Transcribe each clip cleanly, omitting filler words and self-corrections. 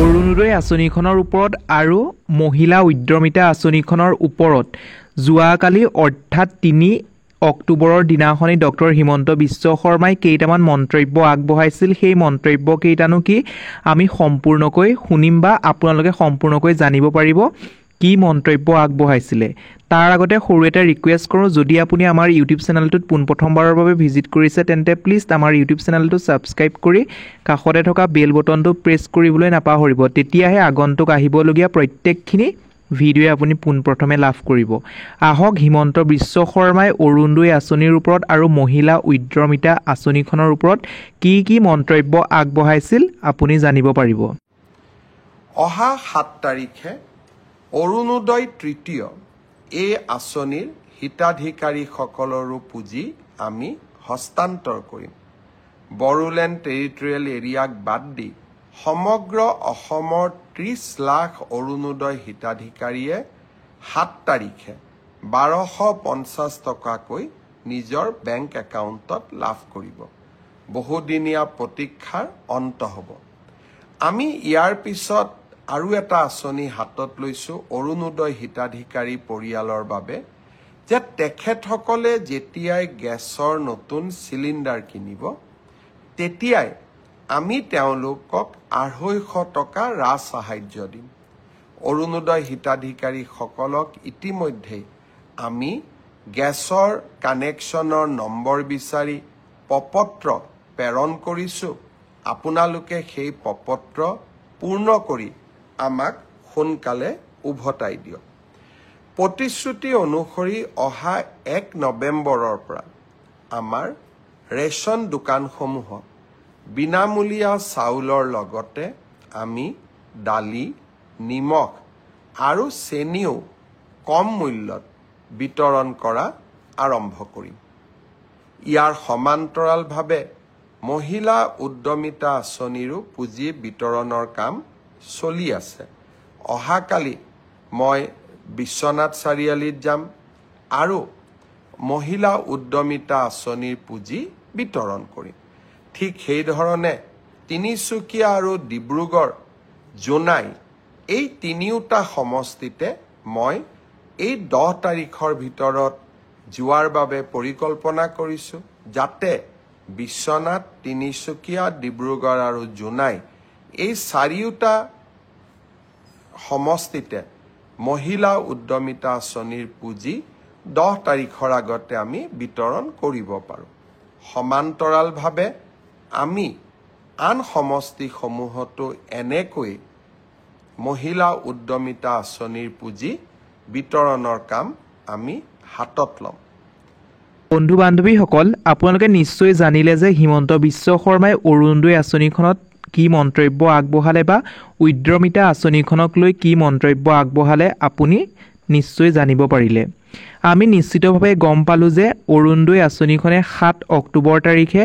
অৰুণোদয় আঁচনিখনৰ ওপৰত আৰু মহিলা উদ্যমিতা আঁচনিখনৰ ওপৰত যোৱাকালি অৰ্থাৎ ৩ অক্টোবৰৰ দিনাখনি ডক্টৰ হিমন্ত বিশ্ব শৰ্মাই কেইটামান মন্তব্য আগবঢ়াইছিল। সেই মন্তব্য কেইটানো কি আমি সম্পূৰ্ণকৈ শুনিম বা আপোনালোকে সম্পূৰ্ণকৈ জানিব পাৰিব কি মন্তব্য আগবঢ়াইছিলে। তাৰ আগতে সৰু এটা ৰিকুৱেষ্ট কৰোঁ, যদি আপুনি আমাৰ ইউটিউব চেনেলটোত পোনপ্ৰথমবাৰৰ বাবে ভিজিট কৰিছে তেন্তে প্লিজ আমাৰ ইউটিউব চেনেলটো ছাবস্ক্ৰাইব কৰি কাষতে থকা বেল বটনটো প্ৰেছ কৰিবলৈ নাপাহৰিব। তেতিয়াহে আগন্তুক আহিবলগীয়া প্ৰত্যেকখিনি ভিডিঅ' আপুনি পোনপ্ৰথমে লাভ কৰিব। আহক হিমন্ত বিশ্ব শৰ্মাই অৰুণোদয় আঁচনিৰ ওপৰত আৰু মহিলা উদ্যমিতা আঁচনিখনৰ ওপৰত কি মন্তব্য আগবঢ়াইছিল আপুনি জানিব পাৰিব। অহা 7 তাৰিখে অৰুণোদয় তৃতীয় এই আঁচনিৰ হিতাধিকাৰীসকলৰো পুঁজি আমি হস্তান্তৰ কৰিম। বড়োলেণ্ড টেৰিটৰিয়েল এৰিয়াক বাদ দি সমগ্ৰ অসমৰ 30 লাখ অৰুণোদয় হিতাধিকাৰীয়ে 7 তাৰিখে 1250 টকাকৈ নিজৰ বেংক একাউণ্টত লাভ কৰিব। বহুদিনীয়া প্ৰতীক্ষাৰ অন্ত হ'ব। আমি ইয়াৰ পিছত আৰু এটা আঁচনি হাতত লৈছোঁ অৰুণোদয় হিতাধিকাৰী পৰিয়ালৰ বাবে, যে তেখেতসকলে যেতিয়াই গেছৰ নতুন চিলিণ্ডাৰ কিনিব তেতিয়াই আমি তেওঁলোকক 250 টকা ৰাজসাহাৰ্য দিম। অৰুণোদয় হিতাধিকাৰীসকলক ইতিমধ্যে আমি গেছৰ কানেকশ্যনৰ নম্বৰ বিচাৰি প্ৰপত্ৰ প্ৰেৰণ কৰিছোঁ। আপোনালোকে সেই প্ৰপত্ৰ পূৰ্ণ কৰি আমাক সোনকালে উভতাই দিয়ক। প্ৰতিশ্ৰুতি অনুসৰি অহা 1 নৱেম্বৰৰ পৰা আমাৰ ৰেচন দোকানসমূহত বিনামূলীয়া চাউলৰ লগতে আমি দালি, নিমখ আৰু চেনিও কম মূল্যত বিতৰণ কৰা আৰম্ভ কৰিম। ইয়াৰ সমান্তৰালভাৱে মহিলা উদ্যমিতা আঁচনিৰো পুঁজি বিতৰণৰ কাম চলি আছে। অহাকালি মই বিশ্বনাথ চাৰিআলিত যাম আৰু মহিলা উদ্যমিতা আঁচনিৰ পুঁজি বিতৰণ কৰিম। ঠিক সেইধৰণে তিনিচুকীয়া আৰু ডিব্ৰুগড়, জোনাই এই তিনিওটা সমষ্টিতে মই এই 10 তাৰিখৰ ভিতৰত যোৱাৰ বাবে পৰিকল্পনা কৰিছোঁ, যাতে বিশ্বনাথ, তিনিচুকীয়া, ডিব্ৰুগড় আৰু জোনাই এই 4টা সমষ্টিতে মহিলা উদ্যমিতা আঁচনিৰ পুঁজি 10 তাৰিখৰ আগতে আমি বিতৰণ কৰিব পাৰোঁ। সমান্তৰালভাৱে আমি আন সমষ্টিসমূহতো এনেকৈ মহিলা উদ্যমিতা আঁচনিৰ পুঁজি বিতৰণৰ কাম আমি হাতত ল'ম। বন্ধু বান্ধৱীসকল, আপোনালোকে নিশ্চয় জানিলে যে হিমন্ত বিশ্ব শৰ্মাই অৰুণোদয় আঁচনিখনত কি মন্তব্য আগবঢ়ালে বা উদ্যমিতা আঁচনিখনক লৈ কি মন্তব্য আগবঢ়ালে আপুনি নিশ্চয় জানিব পাৰিলে। আমি নিশ্চিতভাৱে গম পালোঁ যে অৰুণোদয় আঁচনিখনে 7 অক্টোবৰ তাৰিখে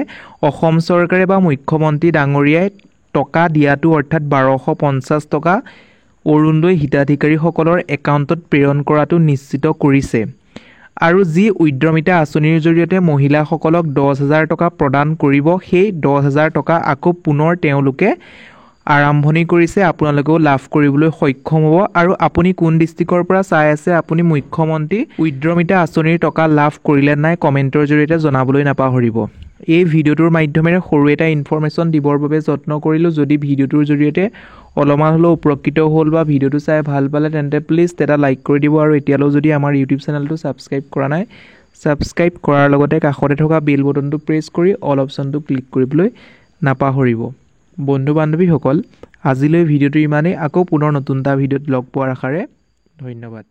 অসম চৰকাৰে বা মুখ্যমন্ত্ৰী ডাঙৰীয়াই টকা দিয়াটো অৰ্থাৎ 1250 টকা অৰুণোদয় হিতাধিকাৰীসকলৰ একাউণ্টত প্ৰেৰণ কৰাটো নিশ্চিত কৰিছে। আৰু যি উদ্যমিতা আঁচনিৰ জৰিয়তে মহিলাসকলক 10,000 টকা প্ৰদান কৰিব, সেই 10,000 টকা আকৌ পুনৰ তেওঁলোকে আৰম্ভণি কৰিছে। আপোনালোকেও লাভ কৰিবলৈ সক্ষম হ'ব। আৰু আপুনি কোন ডিষ্ট্ৰিক্টৰ পৰা চাই আছে, আপুনি মুখ্যমন্ত্ৰী উদ্যমিতা আঁচনিৰ টকা লাভ কৰিলে নাই, কমেণ্টৰ জৰিয়তে জনাবলৈ নাপাহৰিব। এই ভিডিঅ'টোৰ মাধ্যমেৰে সৰু এটা ইনফৰমেশ্যন দিবৰ বাবে যত্ন কৰিলোঁ। যদি ভিডিঅ'টোৰ জৰিয়তে অলপমান হ'লেও উপকৃত হ'ল বা ভিডিঅ'টো চাই ভাল পালে তেন্তে প্লিজ এটা লাইক কৰি দিব। আৰু এতিয়ালৈও যদি আমাৰ ইউটিউব চেনেলটো ছাবস্ক্ৰাইব কৰা নাই, ছাবস্ক্ৰাইব কৰাৰ লগতে কাষতে থকা বেল বটনটো প্ৰেছ কৰি অল অপশ্যনটো ক্লিক কৰিবলৈ নাপাহৰিব। বন্ধু বান্ধৱীসকল, আজিলৈ ভিডিঅ'টো ইমানেই। আকৌ পুনৰ নতুন এটা ভিডিঅ'ত লগ পোৱাৰ আশাৰে ধন্যবাদ।